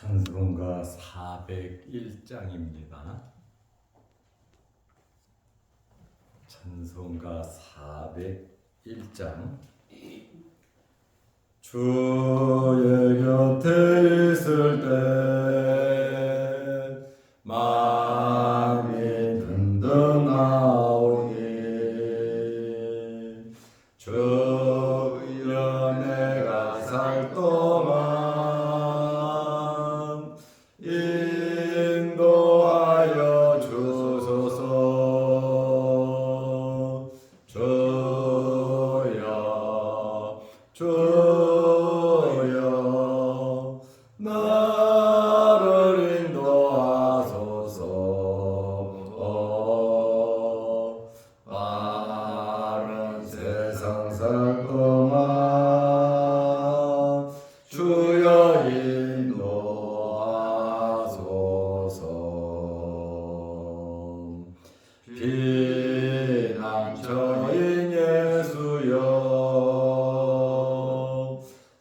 찬송가 401장입니다. 찬송가 401장. 주의 곁에 있을 때 마음이 든든하오니 주여 내가 살 동안 인도하여 주소서. 주여 나를 인도하소서. 바른 세상 살 동안 주여 인도하소서. 피난처인 예수여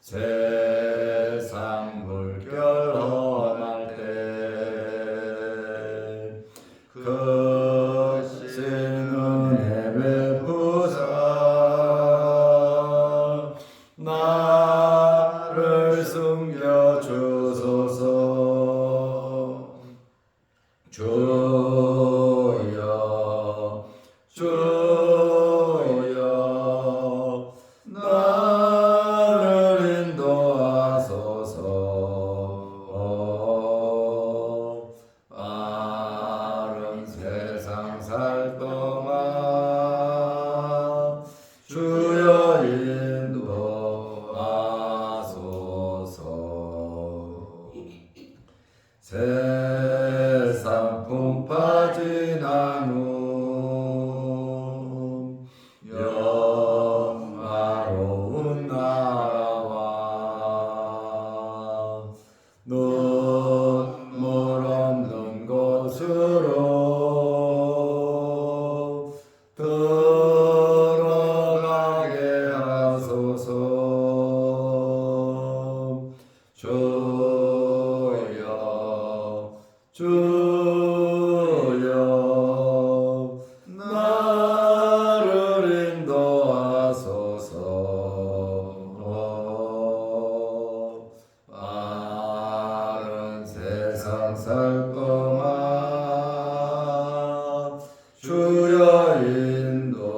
세상 물결 험할 때 크신 은혜 베푸사 나를 숨겨 주소서. 주여 나를 인도하소서. 바른 세상 살 동안 주여 인도하소서. 세상 품 빠진 않음 영화로운 나라와 눈물 없는 곳으로 들어가게 하소서. 주여 나를 인도하소서. 바른 세상 살 동안 주여 인도하소서.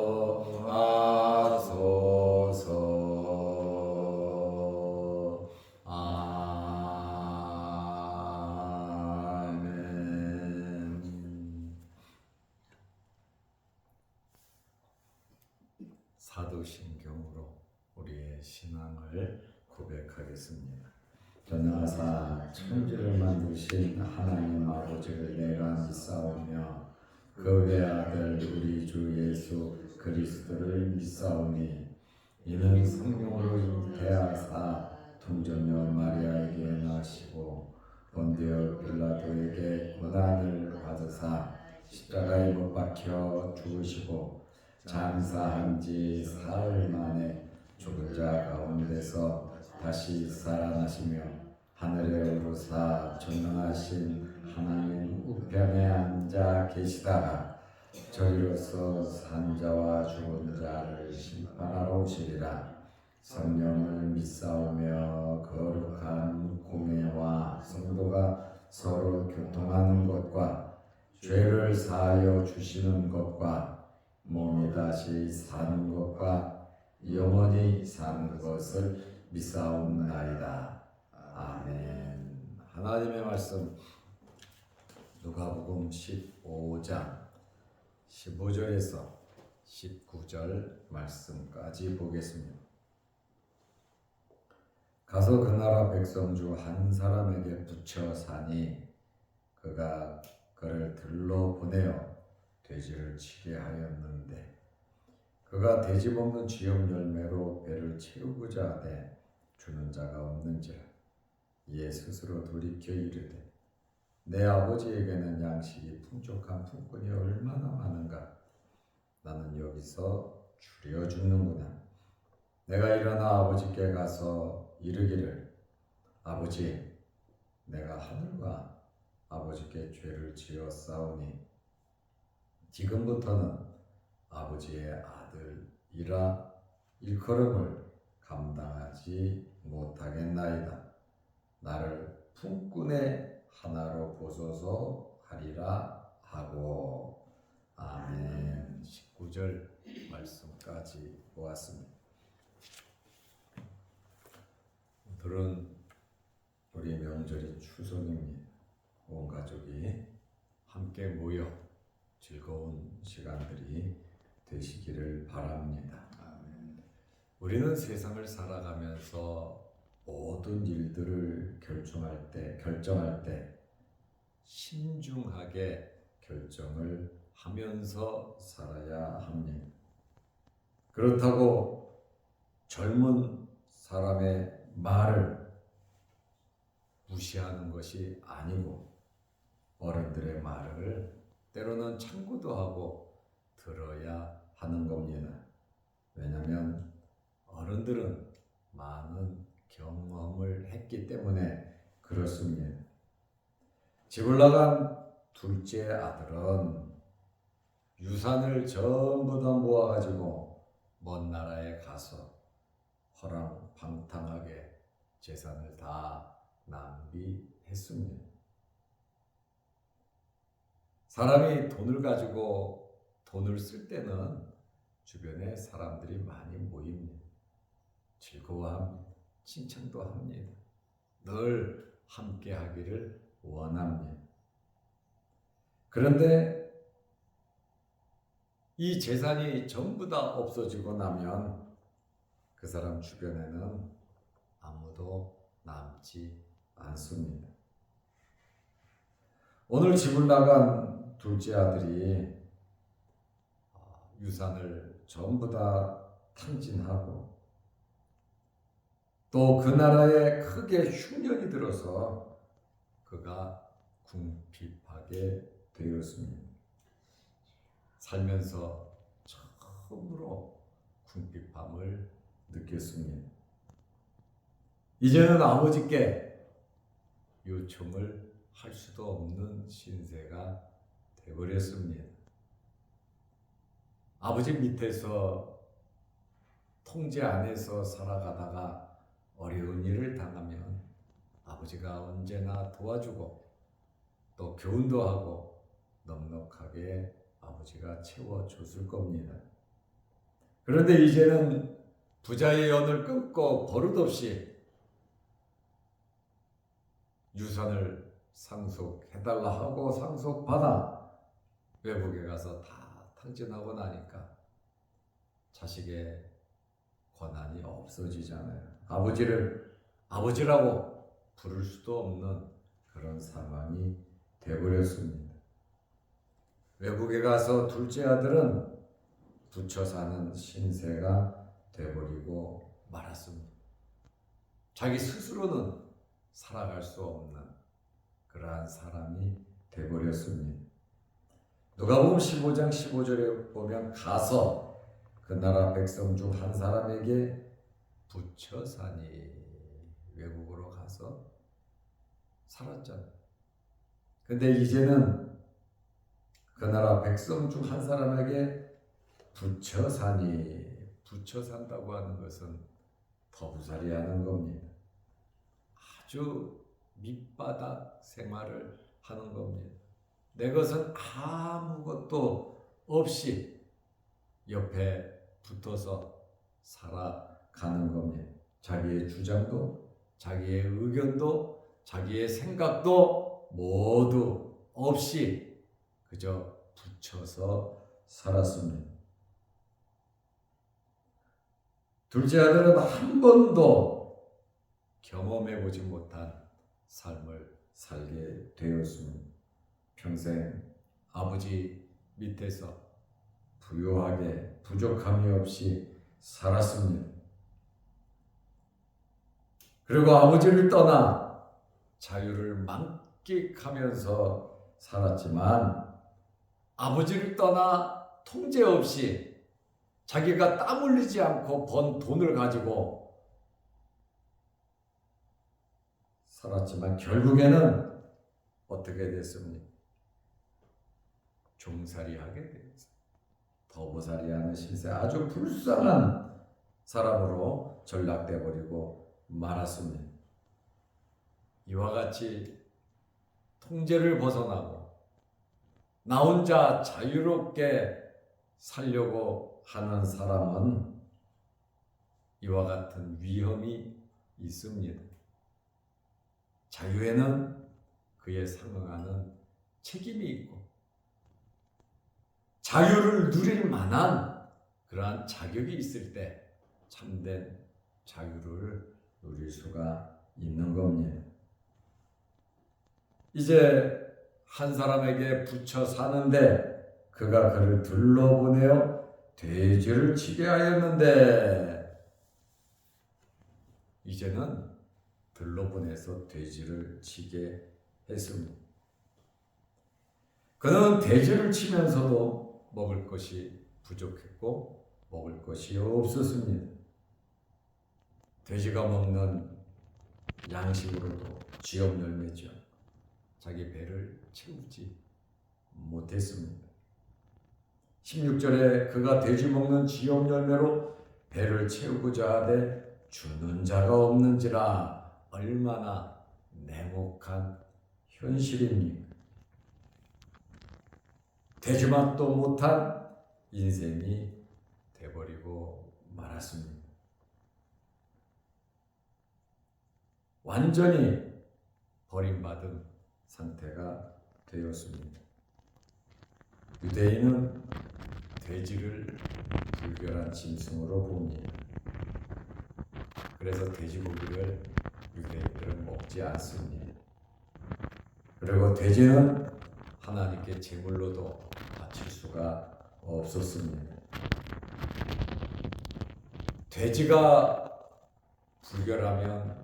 사도신경으로 우리의 신앙을 고백하겠습니다. 전하사 천지를 만드신 하나님 아버지를 내가 믿사오며 그 외아들 우리 주 예수 그리스도를 믿사오니 이는 성령으로 잉태하사 동정녀 마리아에게 나시고 본디오 빌라도에게 고난을 받으사 십자가에 못 박혀 죽으시고 장사한 지 사흘 만에 죽은 자 가운데서 다시 살아나시며 하늘에 오르사 전능하신 하나님 우편에 앉아 계시다가 저희로서 산 자와 죽은 자를 심판하러 오시리라. 성령을 믿사오며 거룩한 공회와 성도가 서로 교통하는 것과 죄를 사하여 주시는 것과 몸이 다시 사는 것과 영원히 사는 것을 믿사옵나이다. 아멘. 하나님의 말씀 누가복음 15장 15절에서 19절 말씀까지 보겠습니다. 가서 그 나라 백성 중 한 사람에게 붙여 사니 그가 그를 들러 보내어 돼지를 치게 하였는데 그가 돼지 먹는 쥐염 열매로 배를 채우고자 하되 주는 자가 없는지라. 이에 스스로 돌이켜 이르되 내 아버지에게는 양식이 풍족한 품꾼이 얼마나 많은가. 나는 여기서 줄여 죽는구나. 내가 일어나 아버지께 가서 이르기를 아버지 내가 하늘과 아버지께 죄를 지었사오니 지금부터는 아버지의 아들이라 일컬음을 감당하지 못하겠나이다. 나를 품꾼의 하나로 보소서 하리라 하고. 아멘. 19절 말씀까지 보았습니다. 오늘은 우리 명절이 추석입니다. 온 가족이 함께 모여 즐거운 시간들이 되시기를 바랍니다. 아멘. 우리는 세상을 살아가면서 모든 일들을 결정할 때 신중하게 결정을 하면서 살아야 합니다. 그렇다고 젊은 사람의 말을 무시하는 것이 아니고 어른들의 말을 때로는 참고도 하고 들어야 하는 겁니다. 왜냐하면 어른들은 많은 경험을 했기 때문에 그렇습니다. 집을 나간 둘째 아들은 유산을 전부 다 모아가지고 먼 나라에 가서 허랑방탕하게 재산을 다 낭비했습니다. 사람이 돈을 가지고 돈을 쓸 때는 주변에 사람들이 많이 모입니다. 즐거워합니다. 칭찬도 합니다. 늘 함께 하기를 원합니다. 그런데 이 재산이 전부 다 없어지고 나면 그 사람 주변에는 아무도 남지 않습니다. 오늘 집을 나간 둘째 아들이 유산을 전부 다 탕진하고 또 그 나라에 크게 흉년이 들어서 그가 궁핍하게 되었습니다. 살면서 처음으로 궁핍함을 느꼈습니다. 이제는 아버지께 요청을 할 수도 없는 신세가 되어버렸습니다. 아버지 밑에서 통제 안에서 살아가다가 어려운 일을 당하면 아버지가 언제나 도와주고 또 교훈도 하고 넉넉하게 아버지가 채워줬을 겁니다. 그런데 이제는 부자의 연을 끊고 버릇없이 유산을 상속해달라 하고 상속받아 외국에 가서 다 탕진하고 나니까 자식의 권한이 없어지잖아요. 아버지를 아버지라고 부를 수도 없는 그런 상황이 되어버렸습니다. 외국에 가서 둘째 아들은 부처 사는 신세가 되어버리고 말았습니다. 자기 스스로는 살아갈 수 없는 그러한 사람이 되어버렸습니다. 누가복음 15장 15절에 보면 가서 그 나라 백성 중 한 사람에게 부처 사니, 외국으로 가서 살았잖아요. 근데 이제는 그 나라 백성 중 한 사람에게 부처 사니, 부처 산다고 하는 것은 더부살이 하는 겁니다. 아주 밑바닥 생활을 하는 겁니다. 내 것은 아무것도 없이 옆에 붙어서 살아가는 겁니다. 자기의 주장도, 자기의 의견도, 자기의 생각도 모두 없이 그저 붙여서 살았습니다. 둘째 아들은 한 번도 경험해보지 못한 삶을 살게 되었습니다. 평생 아버지 밑에서 부유하게 부족함이 없이 살았습니다. 그리고 아버지를 떠나 자유를 만끽하면서 살았지만 아버지를 떠나 통제 없이 자기가 땀 흘리지 않고 번 돈을 가지고 살았지만 결국에는 어떻게 됐습니까? 종살이하게 됐어요. 더부살이하는 신세, 아주 불쌍한 사람으로 전락돼 버리고 말았습니다. 이와 같이 통제를 벗어나고 나 혼자 자유롭게 살려고 하는 사람은 이와 같은 위험이 있습니다. 자유에는 그에 상응하는 책임이 있고 자유를 누릴 만한 그러한 자격이 있을 때 참된 자유를 누릴 수가 있는 겁니다. 이제 한 사람에게 붙여 사는데 그가 그를 둘러보내어 돼지를 치게 하였는데, 이제는 둘러보내서 돼지를 치게 했습니다. 그는 돼지를 치면서도 먹을 것이 부족했고 먹을 것이 없었습니다. 돼지가 먹는 양식으로도 지업 열매죠. 자기 배를 채우지 못했습니다. 16절에 그가 돼지 먹는 지업 열매로 배를 채우고자 하되 주는 자가 없는지라, 얼마나 냉혹한 현실입니까? 되지맛도 못한 인생이 돼버리고 말았습니다. 완전히 버림받은 상태가 되었습니다. 유대인은 돼지를 불결한 짐승으로 봅니다. 그래서 돼지고기를 유대인들은 먹지 않습니다. 그리고 돼지는 하나님께 제물로도 바칠 수가 없었습니다. 돼지가 불결하면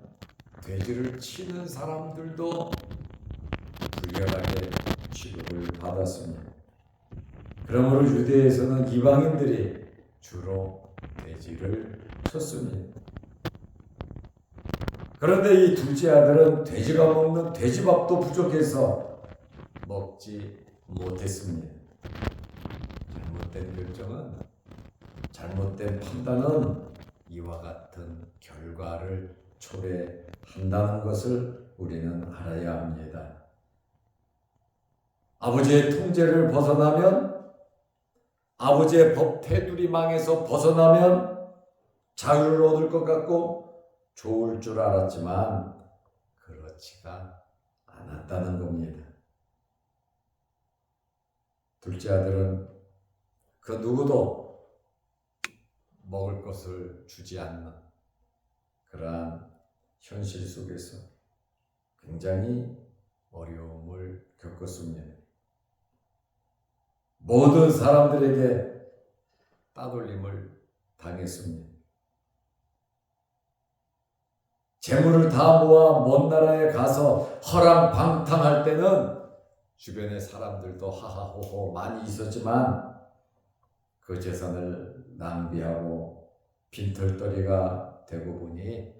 돼지를 치는 사람들도 불결하게 취급을 받았습니다. 그러므로 유대에서는 이방인들이 주로 돼지를 쳤습니다. 그런데 이 둘째 아들은 돼지가 먹는 돼지밥도 부족해서 먹지 못했습니다. 잘못된 결정은, 잘못된 판단은 이와 같은 결과를 초래한다는 것을 우리는 알아야 합니다. 아버지의 통제를 벗어나면, 아버지의 법 테두리망에서 벗어나면 자유를 얻을 것 같고 좋을 줄 알았지만 그렇지가 않았다는 겁니다. 둘째 아들은 그 누구도 먹을 것을 주지 않는 그러한 현실 속에서 굉장히 어려움을 겪었습니다. 모든 사람들에게 따돌림을 당했습니다. 재물을 다 모아 먼 나라에 가서 허랑방탕할 때는 주변의 사람들도 하하호호 많이 있었지만 그 재산을 낭비하고 빈털터리가 되고 보니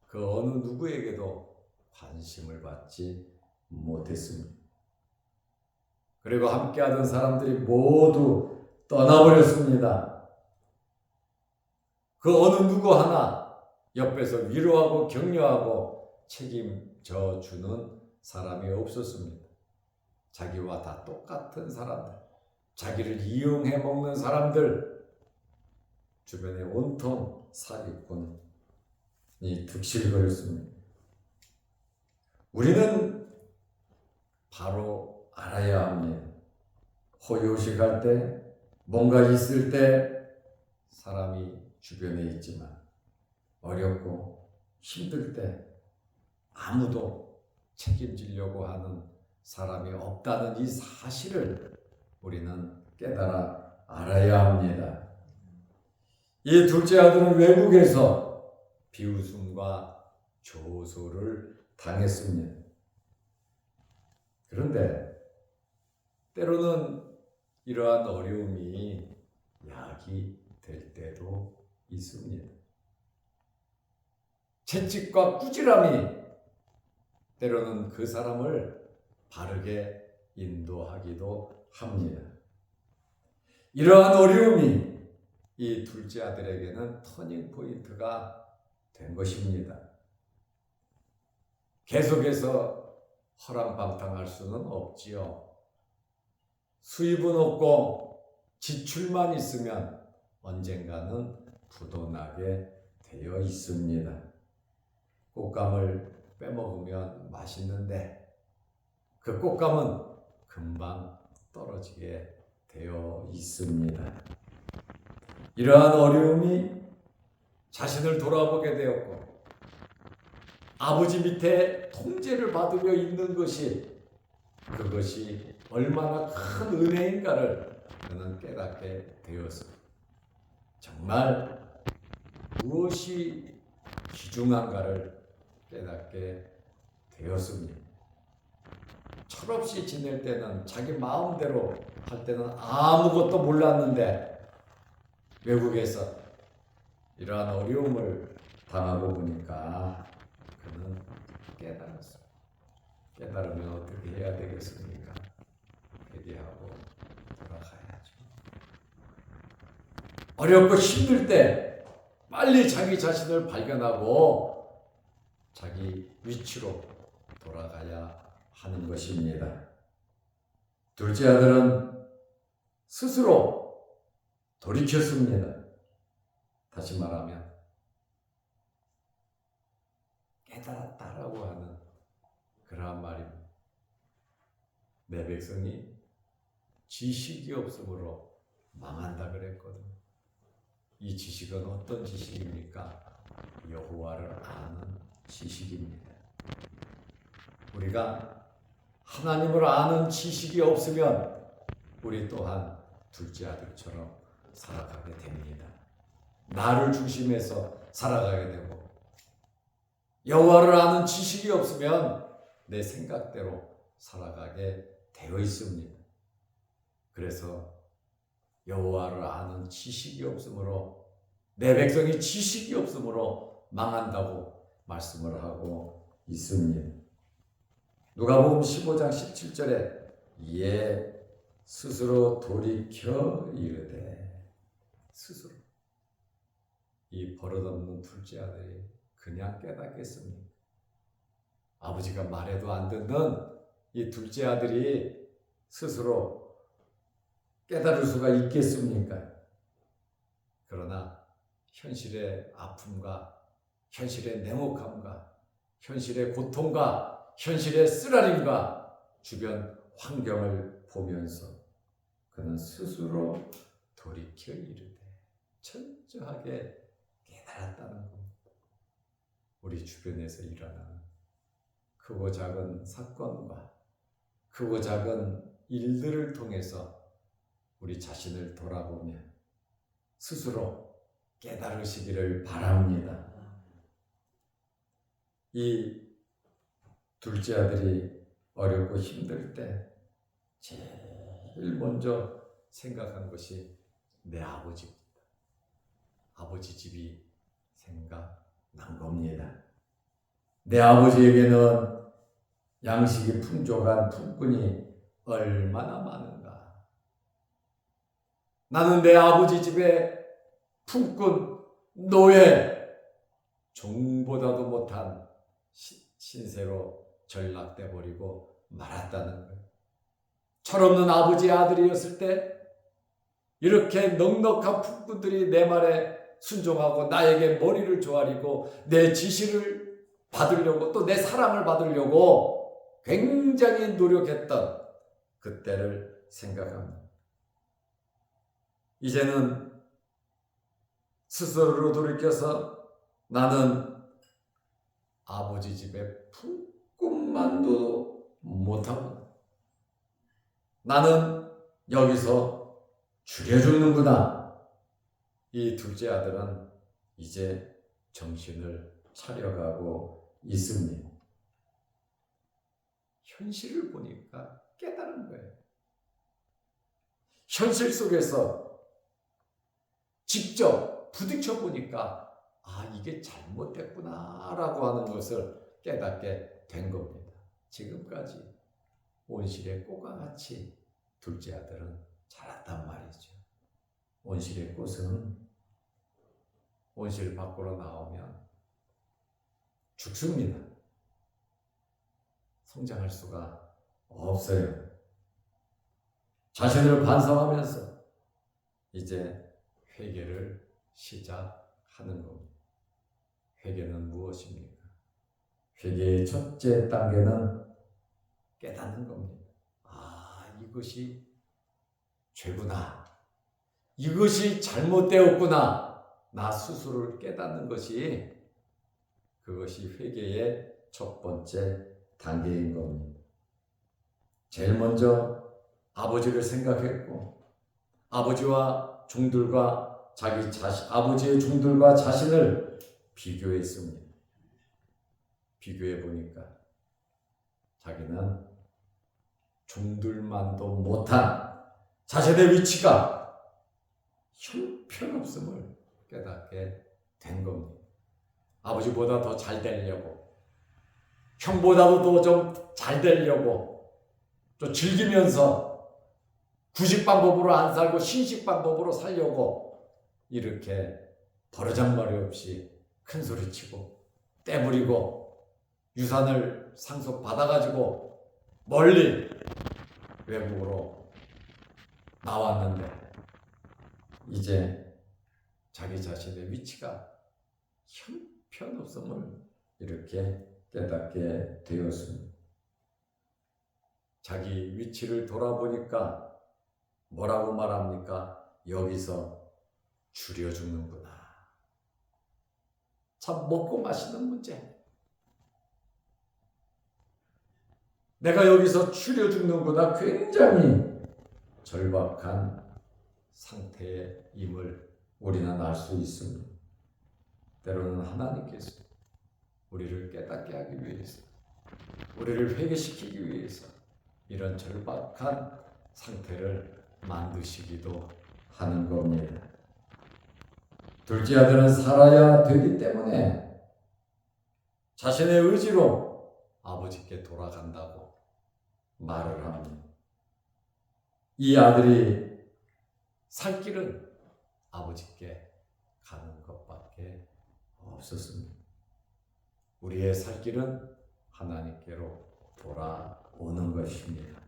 그 어느 누구에게도 관심을 받지 못했습니다. 그리고 함께하던 사람들이 모두 떠나버렸습니다. 그 어느 누구 하나 옆에서 위로하고 격려하고 책임져 주는 사람이 없었습니다. 자기와 다 똑같은 사람들, 자기를 이용해 먹는 사람들, 주변에 온통 사기꾼이 득실거렸습니다. 우리는 바로 알아야 합니다. 호요식할 때, 뭔가 있을 때 사람이 주변에 있지만 어렵고 힘들 때 아무도 책임지려고 하는 사람이 없다는 이 사실을 우리는 깨달아 알아야 합니다. 이 둘째 아들은 외국에서 비웃음과 조소를 당했습니다. 그런데 때로는 이러한 어려움이 약이 될 때도 있습니다. 채찍과 꾸지람이 때로는 그 사람을 바르게 인도하기도 합니다. 이러한 어려움이 이 둘째 아들에게는 터닝 포인트가 된 것입니다. 계속해서 허랑방탕할 수는 없지요. 수입은 없고 지출만 있으면 언젠가는 부도나게 되어 있습니다. 꽃감을 빼먹으면 맛있는데 그 꽃감은 금방 떨어지게 되어 있습니다. 이러한 어려움이 자신을 돌아보게 되었고 아버지 밑에 통제를 받으며 있는 그것이 얼마나 큰 은혜인가를 그는 깨닫게 되었습니다. 정말 무엇이 귀중한가를 깨닫게 되었습니다. 철없이 지낼 때는 자기 마음대로 할 때는 아무것도 몰랐는데 외국에서 이러한 어려움을 당하고 보니까 그는 깨달았어요. 깨달으면 어떻게 해야 되겠습니까? 회개하고 돌아가야죠. 어렵고 힘들 때 빨리 자기 자신을 발견하고 자기 위치로 돌아가야 하는 것입니다. 둘째 아들은 스스로 돌이켰습니다. 다시 말하면 깨달았다라고 하는 그러한 말입니다. 내 백성이 지식이 없으므로 망한다 그랬거든. 이 지식은 어떤 지식입니까? 여호와를 아는 지식입니다. 우리가 하나님을 아는 지식이 없으면 우리 또한 둘째 아들처럼 살아가게 됩니다. 나를 중심해서 살아가게 되고 여호와를 아는 지식이 없으면 내 생각대로 살아가게 되어 있습니다. 그래서 여호와를 아는 지식이 없으므로 내 백성이 지식이 없으므로 망한다고 말씀을 하고 있습니다. 누가복음 15장 17절에 이에 스스로 돌이켜 이르되 스스로 이 버릇없는 둘째 아들이 그냥 깨닫겠습니까? 아버지가 말해도 안 듣는 이 둘째 아들이 스스로 깨달을 수가 있겠습니까? 그러나 현실의 아픔과 현실의 냉혹함과 현실의 고통과 현실의 쓰라림과 주변 환경을 보면서 그는 스스로 돌이켜 이르되 철저하게 깨달았다는 겁니다. 우리 주변에서 일어나는 크고 작은 사건과 크고 작은 일들을 통해서 우리 자신을 돌아보며 스스로 깨달으시기를 바랍니다. 이 둘째 아들이 어렵고 힘들 때 제일 먼저 생각한 것이 내 아버지입니다. 아버지 집이 생각난 겁니다. 내 아버지에게는 양식이 풍족한 품꾼이 얼마나 많은가. 나는 내 아버지 집에 품꾼, 노예, 종보다도 못한 신세로 전락돼 버리고 말았다는 거예요. 철없는 아버지의 아들이었을 때 이렇게 넉넉한 품꾼들이 내 말에 순종하고 나에게 머리를 조아리고 내 지시를 받으려고 또 내 사랑을 받으려고 굉장히 노력했던 그때를 생각합니다. 이제는 스스로로 돌이켜서 나는 아버지 집에 품꾼만도 못하고 나는 여기서 죽여 죽는구나. 이 둘째 아들은 이제 정신을 차려가고 있습니다. 현실을 보니까 깨달은 거예요. 현실 속에서 직접 부딪혀 보니까 이게 잘못됐구나라고 하는 것을 깨닫게 된 겁니다. 지금까지 온실의 꽃과 같이 둘째 아들은 자랐단 말이죠. 온실의 꽃은 온실 밖으로 나오면 죽습니다. 성장할 수가 없어요. 자신을 반성하면서 이제 회개를 시작하는 겁니다. 회개는 무엇입니까? 회개의 첫째 단계는 깨닫는 겁니다. 이것이 죄구나. 이것이 잘못되었구나. 나 스스로를 깨닫는 것이 그것이 회개의 첫 번째 단계인 겁니다. 제일 먼저 아버지를 생각했고 아버지의 종들과 자신을 비교했습니다. 비교해 보니까 자기는 종들만도 못한 자신의 위치가 형편없음을 깨닫게 된 겁니다. 아버지보다 더 잘 되려고, 형보다도 더 좀 잘 되려고, 또 즐기면서 구식 방법으로 안 살고 신식 방법으로 살려고 이렇게 버르장머리 없이 큰 소리 치고 떼부리고 유산을 상속받아가지고 멀리 외국으로 나왔는데 이제 자기 자신의 위치가 형편없음을 이렇게 깨닫게 되었습니다. 자기 위치를 돌아보니까 뭐라고 말합니까? 여기서 줄여 죽는구나. 참 먹고 마시는 문제. 내가 여기서 줄여 죽는구나. 굉장히 절박한 상태의 임을 우리는 알 수 있습니다. 때로는 하나님께서 우리를 깨닫게 하기 위해서, 우리를 회개시키기 위해서 이런 절박한 상태를 만드시기도 하는 겁니다. 둘째 아들은 살아야 되기 때문에 자신의 의지로 아버지께 돌아간다고 말을 합니다. 이 아들이 살 길은 아버지께 가는 것밖에 없었습니다. 우리의 살 길은 하나님께로 돌아오는 것입니다.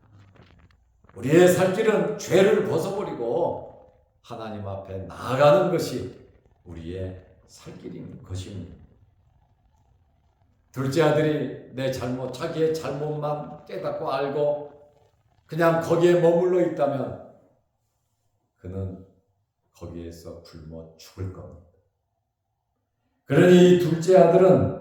우리의 살 길은 죄를 벗어버리고 하나님 앞에 나아가는 것이 우리의 살 길인 것입니다. 둘째 아들이 자기의 잘못만 깨닫고 알고 그냥 거기에 머물러 있다면 그는 거기에서 굶어 죽을 겁니다. 그러니 이 둘째 아들은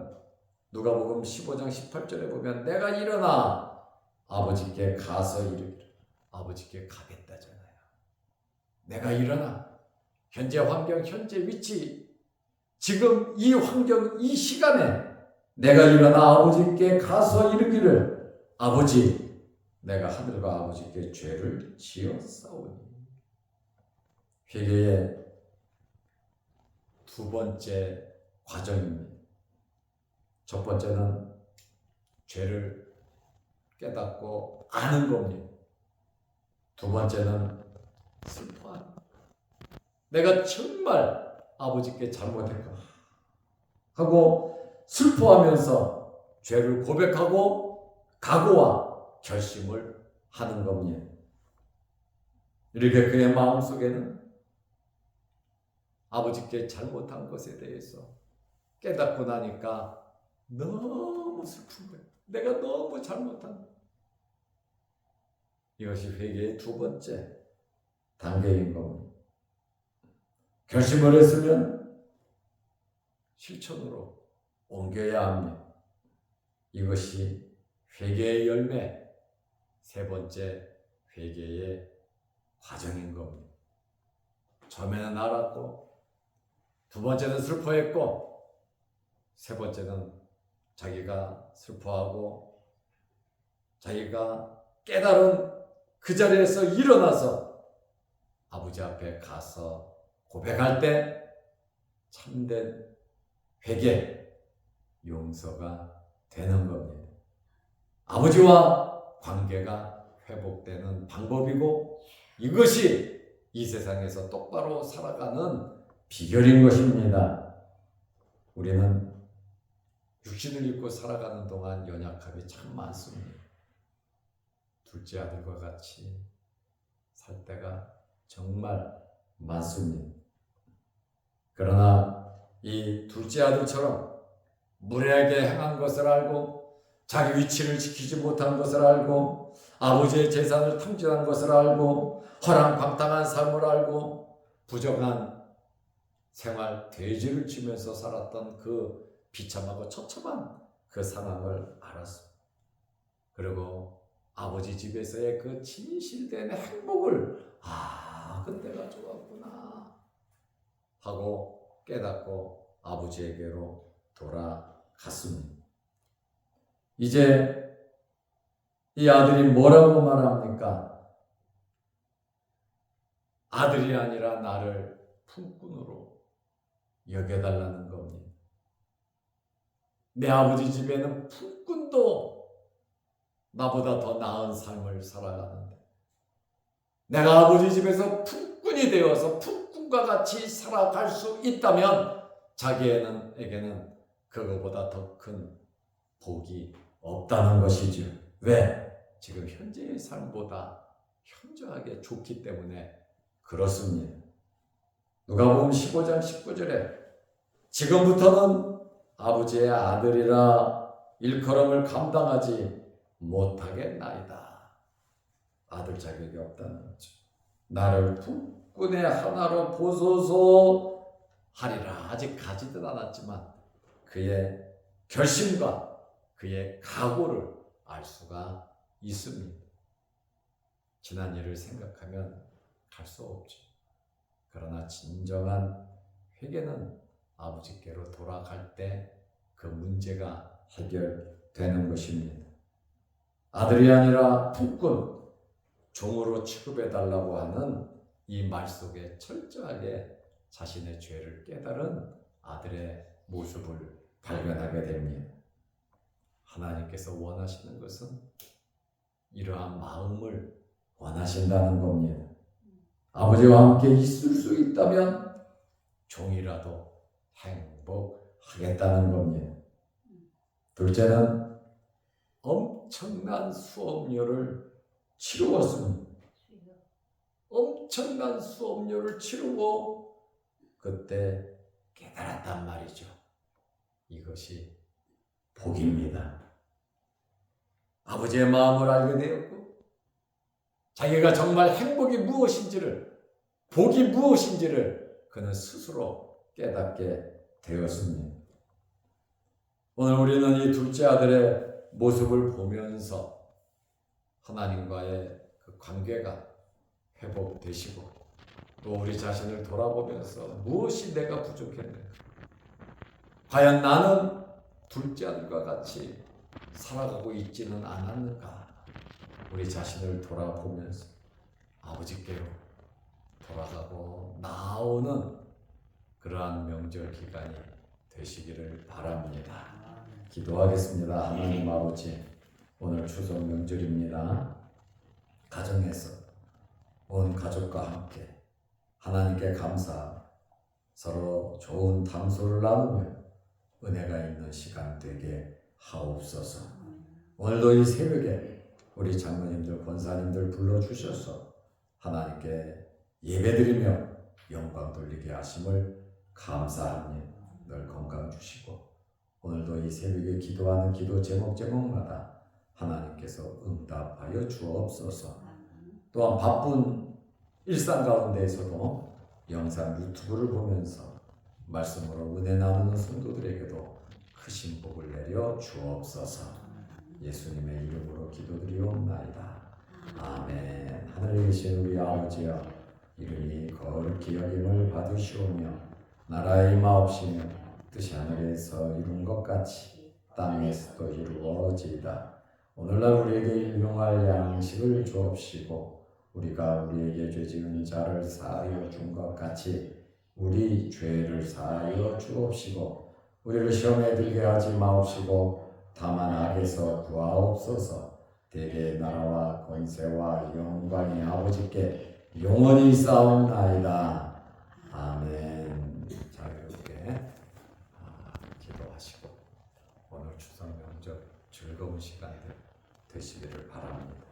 누가복음 15장 18절에 보면 내가 일어나 아버지께 가서 이르기를 아버지께 가겠다잖아요. 내가 일어나 현재 환경, 현재 위치, 지금 이 환경, 이 시간에 내가 일어나 아버지께 가서 이르기를 아버지 내가 하늘과 아버지께 죄를 지었사오니. 회개의 두 번째 과정입니다. 첫 번째는 죄를 깨닫고 아는 겁니다. 두 번째는 슬퍼하는 겁니다. 내가 정말 아버지께 잘못했구나 하고 슬퍼하면서 죄를 고백하고 각오와 결심을 하는 겁니다. 이렇게 그의 마음속에는 아버지께 잘못한 것에 대해서 깨닫고 나니까 너무 슬픈 거예요. 내가 너무 잘못한 거예요. 이것이 회개의 두 번째 단계인 겁니다. 결심을 했으면 실천으로 옮겨야 합니다. 이것이 회개의 열매, 세 번째 회개의 과정인 겁니다. 처음에는 알았고, 두 번째는 슬퍼했고, 세 번째는 자기가 슬퍼하고 자기가 깨달은 그 자리에서 일어나서 아버지 앞에 가서 고백할 때 참된 회개, 용서가 되는 겁니다. 아버지와 관계가 회복되는 방법이고 이것이 이 세상에서 똑바로 살아가는 비결인 것입니다. 우리는 육신을 입고 살아가는 동안 연약함이 참 많습니다. 둘째 아들과 같이 살 때가 정말 많습니다. 그러나 이 둘째 아들처럼 무례하게 행한 것을 알고 자기 위치를 지키지 못한 것을 알고 아버지의 재산을 탕진한 것을 알고 허랑방탕한 삶을 알고 부정한 생활 돼지를 치면서 살았던 그 비참하고 처참한 그 상황을 알았습니다. 그리고 아버지 집에서의 그 진실된 행복을 그때가 좋았구나 하고 깨닫고 아버지에게로 돌아갔습니다. 이제 이 아들이 뭐라고 말합니까? 아들이 아니라 나를 품꾼으로 여겨달라는 겁니다. 내 아버지 집에는 품꾼도 나보다 더 나은 삶을 살아가는데 내가 아버지 집에서 품꾼이 되어서 품꾼과 같이 살아갈 수 있다면 자기에게는 그거보다 더 큰 복이 없다는 것이죠. 왜? 지금 현재의 삶보다 현저하게 좋기 때문에 그렇습니다. 누가복음 15장 19절에 지금부터는 아버지의 아들이라 일컬음을 감당하지 못하겠나이다. 아들 자격이 없다는 거죠. 나를 품꾼의 하나로 보소서 하리라. 아직 가지도 않았지만 그의 결심과 그의 각오를 알 수가 있습니다. 지난 일을 생각하면 갈 수 없죠. 그러나 진정한 회개는 아버지께로 돌아갈 때 그 문제가 해결되는 것입니다. 아들이 아니라 품꾼, 종으로 취급해달라고 하는 이 말 속에 철저하게 자신의 죄를 깨달은 아들의 모습을 발견하게 됩니다. 하나님께서 원하시는 것은 이러한 마음을 원하신다는 겁니다. 아버지와 함께 있을 수 있다면 종이라도 행복하겠다는 겁니다. 둘째는 엄청난 수업료를 치루었습니다. 엄청난 수업료를 치르고 그때 깨달았단 말이죠. 이것이 복입니다. 아버지의 마음을 알게 되었고 자기가 정말 행복이 무엇인지를, 복이 무엇인지를 그는 스스로 깨닫게 되었습니다. 오늘 우리는 이 둘째 아들의 모습을 보면서 하나님과의 그 관계가 회복되시고 또 우리 자신을 돌아보면서 무엇이 내가 부족했는가? 과연 나는 둘째 아들과 같이 살아가고 있지는 않았는가? 우리 자신을 돌아보면서 아버지께로 돌아가고 나오는 그러한 명절 기간이 되시기를 바랍니다. 기도하겠습니다. 하나님 아버지, 오늘 추석 명절입니다. 가정에서 온 가족과 함께 하나님께 감사, 서로 좋은 담소를 나누며 은혜가 있는 시간 되게 하옵소서. 오늘도 이 새벽에 우리 장로님들, 권사님들 불러주셔서 하나님께 예배드리며 영광 돌리게 하심을 감사합니다. 늘 건강 주시고 오늘도 이 새벽에 기도하는 기도 제목마다 하나님께서 응답하여 주옵소서. 또한 바쁜 일상 가운데에서도 영상 유튜브를 보면서 말씀으로 은혜 나누는 성도들에게도 크신 복을 내려 주옵소서. 예수님의 이름으로 기도드리옵나이다. 아멘. 하늘에 계신 우리 아버지여, 이름이 거룩히 여김을 받으시오며 나라의 임하옵시며 뜻이 하늘에서 이룬 것 같이 땅에서도 이루어지이다. 오늘날 우리에게 일용할 양식을 주옵시고 우리가 우리에게 죄 지은 자를 사하여 준 것 같이 우리 죄를 사하여 주옵시고 우리를 시험에 들게 하지 마옵시고 다만 악에서 구하옵소서. 대개의 나라와 권세와 영광이 아버지께 영원히 있사옵나이다. 아멘. 자유롭게 기도하시고 오늘 추석 명절 즐거운 시간들 되시기를 바랍니다.